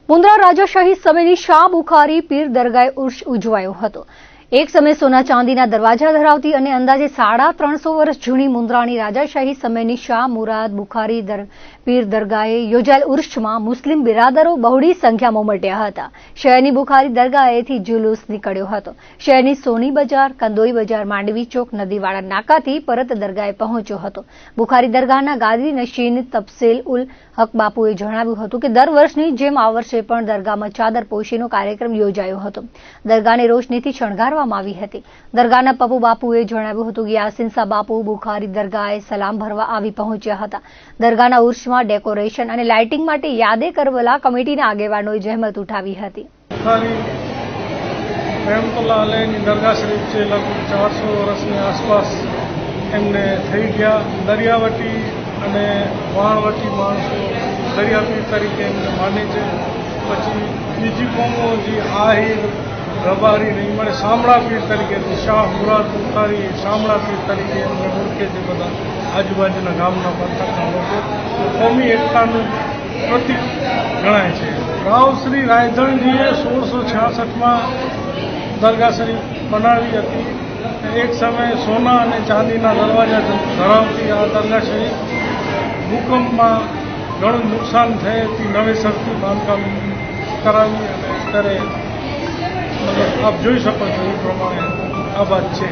મુન્દ્રા રાજાશાહી સમયની શાહ બુખારી પીર દરગાહે ઉર્ષ ઉજવાયો હતો। એક સમય સોના ચાંદીના દરવાજા ધરાવતી અને અંદાજે 350 વર્ષ જૂની મુન્દ્રાની રાજાશાહી સમયની શાહ મુરાદ બુખારી પીર દરગાહે યોજાયેલ ઉર્ષમાં મુસ્લિમ બિરાદરો બહોળી સંખ્યામાં ઉમટ્યા હતા। શહેરની બુખારી દરગાહેથી જુલુસ નીકળ્યો હતો। શહેરની સોની બજાર, કંદોઈ બજાર, માંડવી ચોક, નદીવાડા નાકાથી પરત દરગાહે પહોંચ્યો હતો। બુખારી દરગાહના ગાદી નશીન તફસીલ ઉલ હક બાપુએ જણાવ્યું હતું કે દર વર્ષની જેમ આ વર્ષે પણ દરગાહમાં ચાદર પોશીનો કાર્યક્રમ યોજાયો હતો। દરગાહને રોશનીથી શણગારવામાં આવી હતી। દરગાહના પપ્પુ બાપુએ જણાવ્યું હતું કે યાસીન શાહ બાપુ બુખારી દરગાહે સલામ ભરવા આવી પહોંચ્યા હતા। દરગાહના ઉર્ષમાં ડેકોરેશન અને લાઇટિંગ માટે યાદે કરબલા કમિટીના આગેવાનોએ જહેમત ઉઠાવી હતી। रहमतुल्लाह अलैह दरगाह शरीफ से लगभग 400 વર્ષની આસપાસ એમને થઈ ગયા। દરિયાવટી અને વાણવટી માણસો દરિયાપીર તરીકે એમને માને છે। પછી બીજી કોમો જે આહિર, રબારી નહીં મળે શામળા પીર તરીકે શાહ મુરાદ બુખારી શામળા પીર તરીકે એમને ઓળખે છે બધા આજુબાજુના ગામના પંથકના લોકો। કોમી એકતાનું પ્રતિક ગણાય છે। રાવ શ્રી રાયધણજીએ 1666માં દરગાહ શરીફ બનાવી હતી। એક સમયે સોના અને ચાંદીના દરવાજા ધરાવતી આ દરગાહ શરીફ ભૂકંપમાં ઘણું નુકસાન થઈ હતી। નવેસરથી બાંધકામ કરાવી અને અત્યારે આપ જોઈ શકો છો એ પ્રમાણે આબાદ છે।